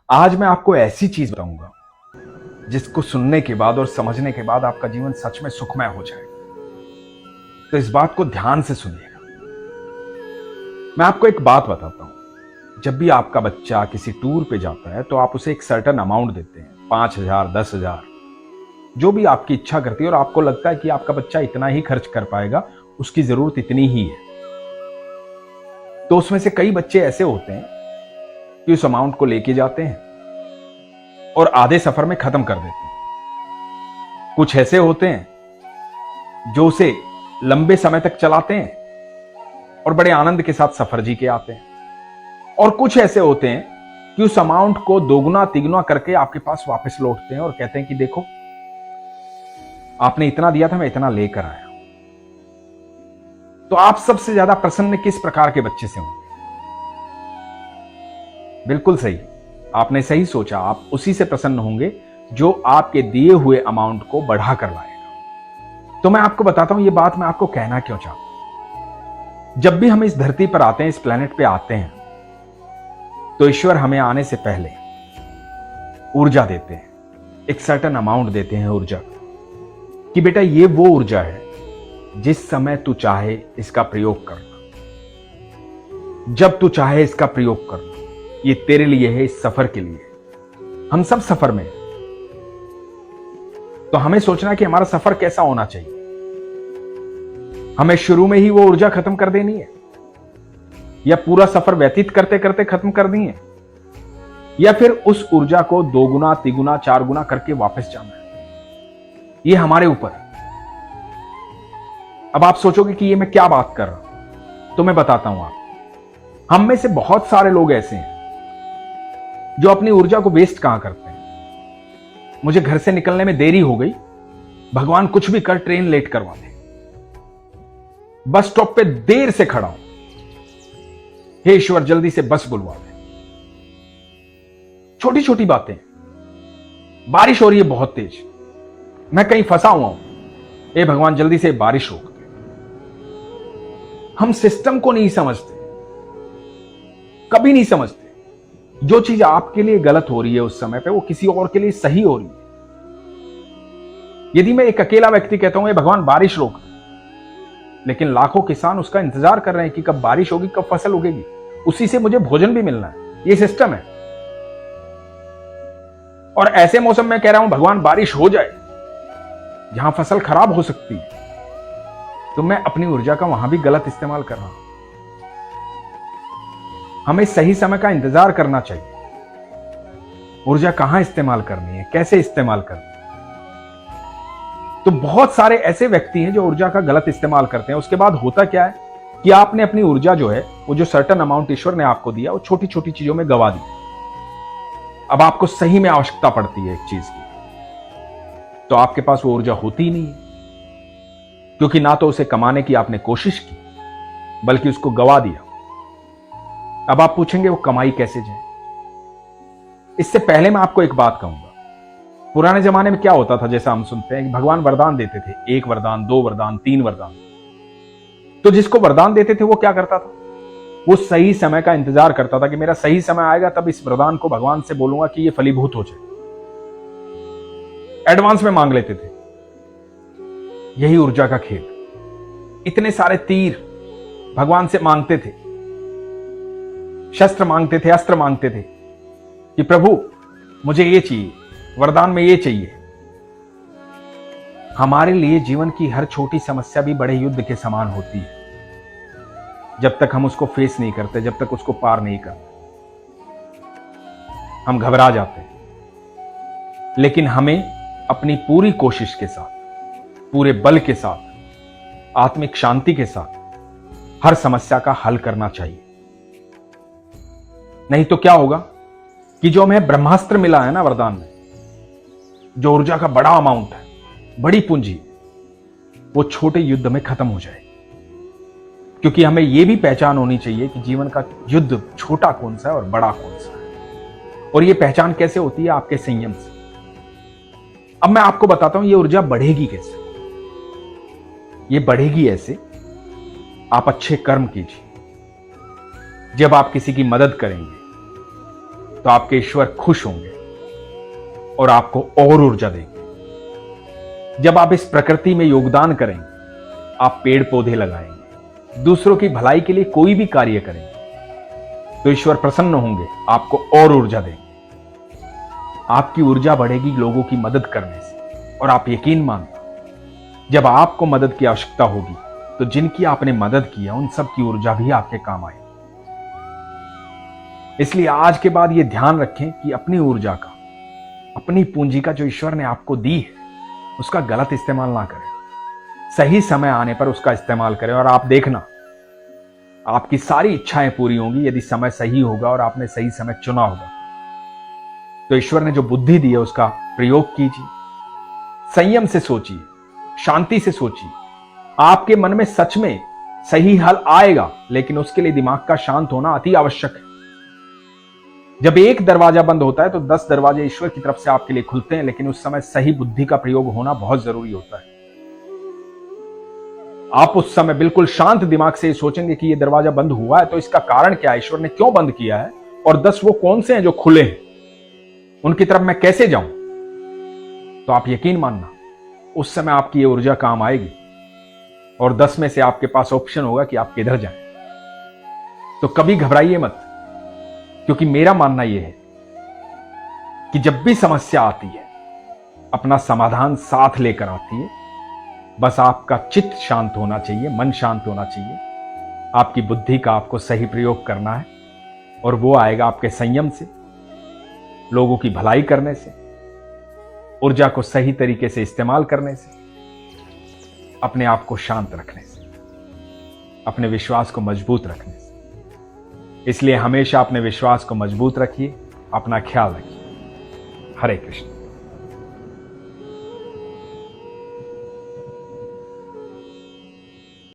आज मैं आपको ऐसी चीज बताऊंगा जिसको सुनने के बाद और समझने के बाद आपका जीवन सच में सुखमय हो जाएगा। तो इस बात को ध्यान से सुनिएगा। मैं आपको एक बात बताता हूं। जब भी आपका बच्चा किसी टूर पे जाता है तो आप उसे एक सर्टेन अमाउंट देते हैं, 5,000, 10,000, जो भी आपकी इच्छा करती है और आपको लगता है कि आपका बच्चा इतना ही खर्च कर पाएगा, उसकी जरूरत इतनी ही है। तो उसमें से कई बच्चे ऐसे होते हैं कि उस अमाउंट को लेके जाते हैं और आधे सफर में खत्म कर देते हैं। कुछ ऐसे होते हैं जो उसे लंबे समय तक चलाते हैं और बड़े आनंद के साथ सफर जी के आते हैं। और कुछ ऐसे होते हैं कि उस अमाउंट को दोगुना तिगुना करके आपके पास वापस लौटते हैं और कहते हैं कि देखो, आपने इतना दिया था, मैं इतना लेकर आया। तो आप सबसे ज्यादा प्रसन्न किस प्रकार के बच्चे से होंगे? बिल्कुल सही, आपने सही सोचा। आप उसी से प्रसन्न होंगे जो आपके दिए हुए अमाउंट को बढ़ा कर लाएगा। तो मैं आपको बताता हूं, ये बात मैं आपको कहना क्यों चाहता हूं। जब भी हम इस धरती पर आते हैं, इस प्लेनेट पे आते हैं, तो ईश्वर हमें आने से पहले ऊर्जा देते हैं, एक सर्टेन अमाउंट देते हैं ऊर्जा कि बेटा ये वो ऊर्जा है जिस समय तू चाहे इसका प्रयोग करना, जब तू चाहे इसका प्रयोग करना। ये तेरे लिए है, इस सफर के लिए। हम सब सफर में हैं। तो हमें सोचना कि हमारा सफर कैसा होना चाहिए। हमें शुरू में ही वो ऊर्जा खत्म कर देनी है, या पूरा सफर व्यतीत करते करते खत्म करनी है, या फिर उस ऊर्जा को दोगुना तिगुना 4 गुना करके वापस जाना है। ये हमारे ऊपर। अब आप सोचोगे कि ये मैं क्या बात कर रहा हूं, तो मैं बताता हूं आप। हम में से बहुत सारे लोग ऐसे हैं जो अपनी ऊर्जा को वेस्ट कहां करते हैं। मुझे घर से निकलने में देरी हो गई, भगवान कुछ भी कर ट्रेन लेट करवा दे। बस स्टॉप पे देर से खड़ा हूं, हे ईश्वर जल्दी से बस बुलवा दे। छोटी छोटी बातें। बारिश हो रही है बहुत तेज, मैं कहीं फंसा हुआ हूं, हे भगवान जल्दी से बारिश रोक दे। हम सिस्टम को नहीं समझते, कभी नहीं समझते। जो चीज आपके लिए गलत हो रही है उस समय पे, वो किसी और के लिए सही हो रही है। यदि मैं एक अकेला व्यक्ति कहता हूं, भगवान बारिश रोक दे, लेकिन लाखों किसान उसका इंतजार कर रहे हैं कि कब बारिश होगी, कब फसल उगेगी, उसी से मुझे भोजन भी मिलना है। ये सिस्टम है। और ऐसे मौसम में कह रहा हूं भगवान बारिश हो जाए, जहां फसल खराब हो सकती है, तो मैं अपनी ऊर्जा का वहां भी गलत इस्तेमाल कर रहा हूं। हमें सही समय का इंतजार करना चाहिए। ऊर्जा कहां इस्तेमाल करनी है, कैसे इस्तेमाल करनी है। तो बहुत सारे ऐसे व्यक्ति हैं जो ऊर्जा का गलत इस्तेमाल करते हैं। उसके बाद होता क्या है कि आपने अपनी ऊर्जा जो है, वो जो सर्टेन अमाउंट ईश्वर ने आपको दिया, वो छोटी छोटी चीजों में गवा दी। अब आपको सही में आवश्यकता पड़ती है एक चीज की, तो आपके पास वो ऊर्जा होती ही नहीं है, क्योंकि ना तो उसे कमाने की आपने कोशिश की, बल्कि उसको गवा दिया। अब आप पूछेंगे वो कमाई कैसे जाए। इससे पहले मैं आपको एक बात कहूंगा। पुराने जमाने में क्या होता था, जैसा हम सुनते हैं, भगवान वरदान देते थे, 1 वरदान, 2 वरदान, 3 वरदान। तो जिसको वरदान देते थे वो क्या करता था, वो सही समय का इंतजार करता था कि मेरा सही समय आएगा, तब इस वरदान को भगवान से बोलूंगा कि ये फलीभूत हो जाए। एडवांस में मांग लेते थे। यही ऊर्जा का खेल। इतने सारे तीर भगवान से मांगते थे, शस्त्र मांगते थे, अस्त्र मांगते थे कि प्रभु मुझे ये चाहिए, वरदान में ये चाहिए। हमारे लिए जीवन की हर छोटी समस्या भी बड़े युद्ध के समान होती है, जब तक हम उसको फेस नहीं करते, जब तक उसको पार नहीं करते। हम घबरा जाते हैं। लेकिन हमें अपनी पूरी कोशिश के साथ, पूरे बल के साथ, आत्मिक शांति के साथ हर समस्या का हल करना चाहिए। नहीं तो क्या होगा कि जो हमें ब्रह्मास्त्र मिला है ना वरदान में, जो ऊर्जा का बड़ा अमाउंट है, बड़ी पूंजी, वो छोटे युद्ध में खत्म हो जाए। क्योंकि हमें यह भी पहचान होनी चाहिए कि जीवन का युद्ध छोटा कौन सा है और बड़ा कौन सा है। और यह पहचान कैसे होती है? आपके संयम से। अब मैं आपको बताता हूं ये ऊर्जा बढ़ेगी कैसे। ये बढ़ेगी ऐसे, आप अच्छे कर्म कीजिए। जब आप किसी की मदद करेंगे, तो आपके ईश्वर खुश होंगे और आपको और ऊर्जा देंगे। जब आप इस प्रकृति में योगदान करेंगे, आप पेड़ पौधे लगाएंगे, दूसरों की भलाई के लिए कोई भी कार्य करेंगे, तो ईश्वर प्रसन्न होंगे, आपको और ऊर्जा देंगे। आपकी ऊर्जा बढ़ेगी लोगों की मदद करने से। और आप यकीन मानना, जब आपको मदद की आवश्यकता होगी तो जिनकी आपने मदद की है उन सब की ऊर्जा भी आपके काम आएगी। इसलिए आज के बाद ये ध्यान रखें कि अपनी ऊर्जा का, अपनी पूंजी का जो ईश्वर ने आपको दी है, उसका गलत इस्तेमाल ना करें। सही समय आने पर उसका इस्तेमाल करें और आप देखना, आपकी सारी इच्छाएं पूरी होंगी यदि समय सही होगा और आपने सही समय चुना होगा। तो ईश्वर ने जो बुद्धि दी है उसका प्रयोग कीजिए, संयम से सोचिए, शांति से सोचिए। आपके मन में सच में सही हल आएगा, लेकिन उसके लिए दिमाग का शांत होना अति आवश्यक है। जब एक दरवाजा बंद होता है तो 10 दरवाजे ईश्वर की तरफ से आपके लिए खुलते हैं, लेकिन उस समय सही बुद्धि का प्रयोग होना बहुत जरूरी होता है। आप उस समय बिल्कुल शांत दिमाग से सोचेंगे कि यह दरवाजा बंद हुआ है तो इसका कारण क्या है, ईश्वर ने क्यों बंद किया है, और 10 वो कौन से हैं जो खुले हैं, उनकी तरफ मैं कैसे जाऊं। तो आप यकीन मानना, उस समय आपकी ये ऊर्जा काम आएगी और 10 में से आपके पास ऑप्शन होगा कि आप किधर जाएं। तो कभी घबराइए मत, क्योंकि मेरा मानना यह है कि जब भी समस्या आती है अपना समाधान साथ लेकर आती है। बस आपका चित्त शांत होना चाहिए, मन शांत होना चाहिए, आपकी बुद्धि का आपको सही प्रयोग करना है और वो आएगा आपके संयम से, लोगों की भलाई करने से, ऊर्जा को सही तरीके से इस्तेमाल करने से, अपने आप को शांत रखने से, अपने विश्वास को मजबूत रखने से। इसलिए हमेशा अपने विश्वास को मजबूत रखिए, अपना ख्याल रखिए। हरे कृष्ण।